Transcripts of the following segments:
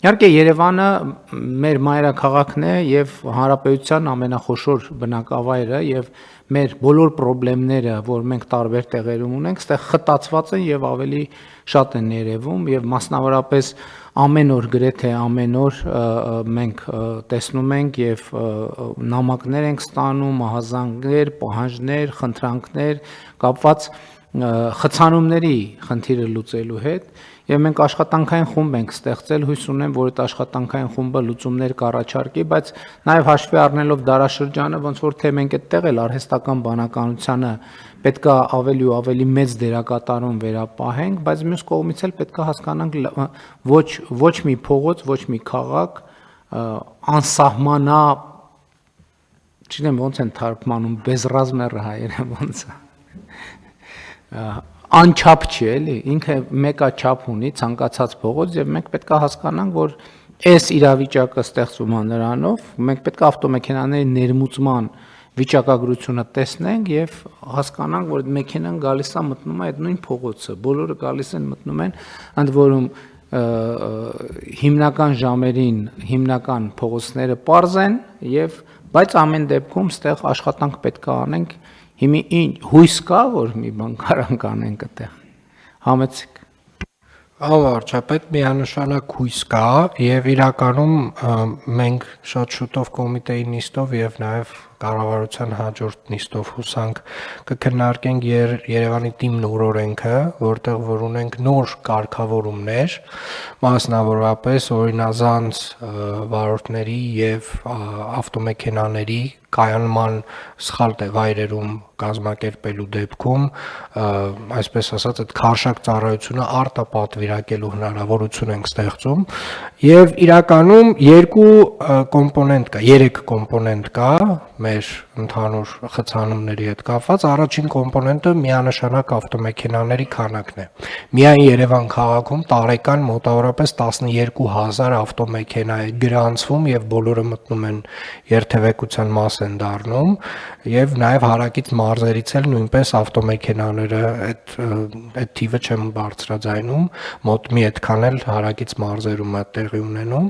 Իհարկե Երևանը մեր մայրաքաղաքն է եւ հանրապետության ամենախոշոր բնակավայրը եւ մեր բոլոր խնդիրները, որ մենք տարբեր տեղերում ունենք, այստեղ խտացված են եւ ավելի շատ են երևում եւ մասնավորապես ամեն օր գրեթե ամեն օր մենք տեսնում ենք եւ նամակներ ենք ստանում, ահազանգներ, պահանջներ, խնդրանքներ կապված խցանումների խնդիրը լուծելու հետ եւ մենք աշխատանքային խումբ ենք ստեղծել, հույս ունեմ, որ այդ աշխատանքային խումբը լուծումներ կառաջարկի, բայց նաեւ հաշվի առնելով դարաշրջանը, ոնց որ թե մենք այդտեղ էլ արհեստական բանականությանը պետքա ավելի ու ավելի մեծ դերակատարում վերապահենք, բայց մյուս կողմից էլ պետքա հասկանանք ոչ մի փողոց, ոչ մի քաղաք անսահմանա, չգիտեմ ոնց են թարգմանում, բեզռազմերը հայերը ոնց անչափ չի էլի, ինքը մեկա չափ ունի ցանկացած փողոց եւ մենք պետք է հասկանանք, որ այս իրավիճակը ստեղծվում է նրանով, մենք պետք է ավտոմեքենաների ներմուծման վիճակագրությունը տեսնենք եւ հասկանանք, որ այդ մեքենան գալիս է մտնում է այդ նույն փողոցը, բոլորը գալիս են մտնում են, ընդ որում հիմնական ժամերին հիմնական փողոցները պարզ են եւ բայց ամեն դեպքում ստեղ աշխատանք պետք է անենք Հիմի հույս կա, որ մի բան կարանք անենք այդտեղ, համեցիկ։ Վարչապետ, միանշանակ հույս կա եւ իրականում մենք շատ շուտով կոմիտեի նիստով եւ նաեւ կառավարության հաջորդ նիստով հուսանք կքննարկենք Երևանի թիմն օրենքը, որտեղ որ ունենք նոր կարգավորումներ, մասնավորապես օրինազանց վարորդների եւ ավտոմեքենաների կայանման սխալ վայրերում կազմակերպելու դեպքում, այսպես ասած, այդ քարշակ ծառայությունը արտապատվիրակելու հնարավորություն ենք ստեղծում եւ իրականում երեք կոմպոնենտ կա մեր ընդհանուր խցանումների հետ կապված, առաջին կոմպոնենտը միանշանակ ավտոմեքենաների քանակն է։ Միայն Երևան քաղաքում տարեկան մոտավորապես 12000 ավտոմեքենա է գրանցվում եւ բոլորը մտնում են երթևեկության մաս են դառնում եւ նաեւ հարակից մարզերից էլ նույնպես ավտոմեքենաները այդ թիվը չեմ բարձրաձայնում, մոտ մի այդքան էլ հարակից մարզերում է տեղի ունենում։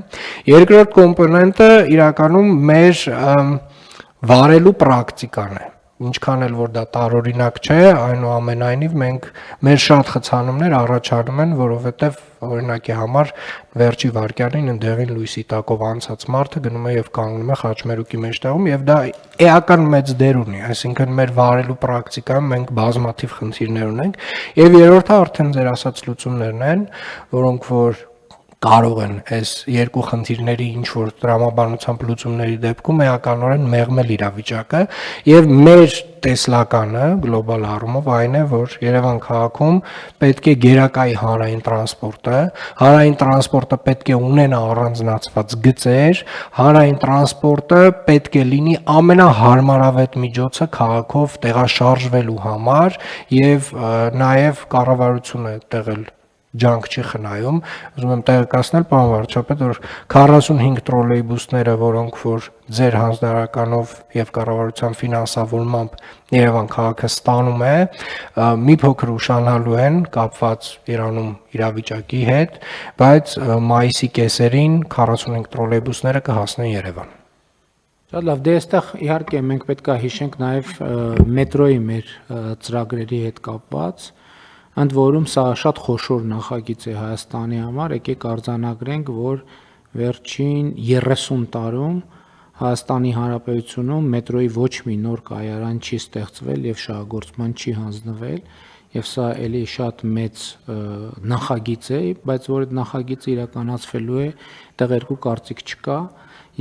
Երկրորդ կոմպոնենտը իրականում մեր վարելու պրակտիկան է։ Ինչքան էլ որ դա տարօրինակ չէ, այնուամենայնիվ մենք մեր շատ խցանումներ առաջանում են, որովհետև օրինակի համար վերջի վայրկյանին ընդեղին լույսի տակով անցած մարդը գնում է եւ կանգնում է խաչմերուկի մեջտեղում եւ դա էական մեծ դեր ունի, այսինքն մեր վարելու պրակտիկայում մենք բազմաթիվ խնդիրներ ունենք եւ երրորդը արդեն ձեր ասած լուծումներն են, որոնք որ կարող են այս երկու խնդիրների ինչ որ տրամաբանությամբ լուծումների դեպքում էականորեն մեղմել իրավիճակը եւ մեր տեսլականը գլոբալ առումով այն է, որ Երևան քաղաքում պետք է գերակայի հանրային տրանսպորտը պետք է ունենա առանձնացված գծեր, հանրային տրանսպորտը պետք է լինի ամենահարմարավետ միջոցը քաղաքով տեղաշարժվելու համար եւ նաեւ կառավարությունը տեղել ջանք չի խնայում, ուզում եմ տեղեկացնել պարոն վարչապետ, որ 45 տրոլեյբուսները, որոնք որ ձեր հանձնարարականով եւ կառավարության ֆինանսավորմամբ Երևան քաղաքը ստանում է, մի փոքր ուշանալու են կապված Իրանում իրավիճակի հետ, բայց մայիսի կեսերին 45 տրոլեյբուսները կհասնեն Երևան։ Շատ լավ, դե այստեղ իհարկե մենք պետք է հիշենք նաեւ մետրոյի մեր ծրագրերի հետ կապված Ընդ որում սա շատ խոշոր նախագիծ է Հայաստանի համար, եկեք արձանագրենք, որ վերջին 30 տարում Հայաստանի Հանրապետությունում մետրոյի ոչ մի նոր կայարան չի ստեղծվել եւ շահագործման չի հանձնվել եւ սա էլի շատ մեծ նախագիծ է, բայց որ այդ նախագիծը իրականացվելու է, այդտեղ երկու կարծիք չկա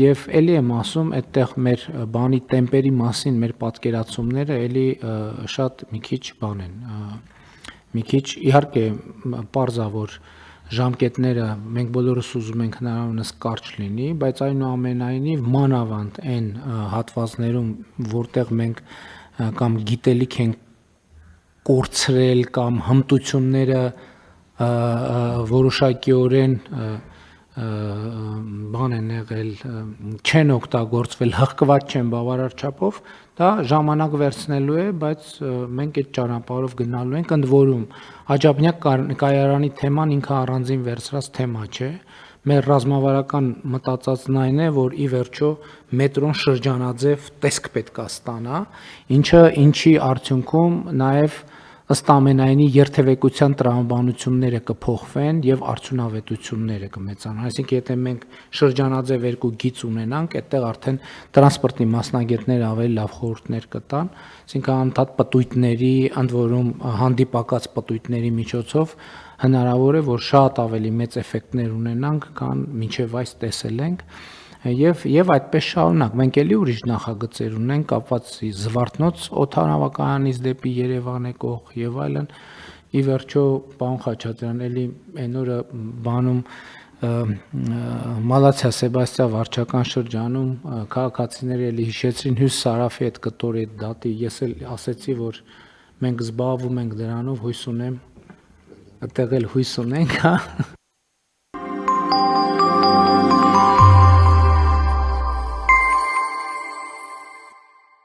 եւ էլի եմ ասում, այդտեղ մեր բանի տեմպերի մասին մեր պատկերացումները էլի շատ մի քիչ բան են Մի քիչ իհարկե պարզա որ ժամկետները մենք բոլորս ուզում ենք հնարավորինս կարճ լինի, բայց այնուամենայնիվ մանավանդ այն հատվածներում, որտեղ մենք կամ գիտելիք ենք կորցրել կամ հմտությունները որոշակիորեն բան են եղել, չեն օգտագործվել, հղկված չեն բավարար չափով, դա ժամանակ վերցնելու է, բայց մենք այդ ճանապարհով գնալու ենք, ընդ որում Աջափնյակ կայարանի թեման ինքը առանձին վերցրած թեմա չէ, մեր ռազմավարական մտածածն այն է, որ ի վերջո մետրոն շրջանաձև տեսք պետք է ստանա, ինչի արդյունքում նաև ըստ ամենայնի երթևեկության տրամաբանությունները կփոխվեն եւ արդյունավետությունները կմեծանան։ Այսինքն, եթե մենք շրջանաձև երկու գիծ ունենանք, այդտեղ արդեն տրանսպորտի մասնագետները ավելի լավ խորհուրդներ կտան, այսինքն անդադ պտույտների, ընդ որում հանդիպակաց պտույտների միջոցով հնարավոր է, որ շատ ավելի մեծ էֆեկտներ ունենանք, քան մինչև այս տեսել ենք։ Եվ այդպես շարունակ մենք էլի ուրիշ նախագծեր ունենք կապված Զվարթնոց օդանավակայանից դեպի Երևան եկող եւ այլն։ Ի վերջո, պարոն Խաչատրյան, էլի այն օրը բանում Մալացիա Սեբաստիա վարչական շրջանում քաղաքացիները էլի հիշեցրին Հյուս Սարաֆի այդ կտորի այդ դատի, ես էլ ասեցի, որ մենք զբաղվում ենք դրանով, հույս ունեմ, այդտեղ էլ հույս ունենք, հա։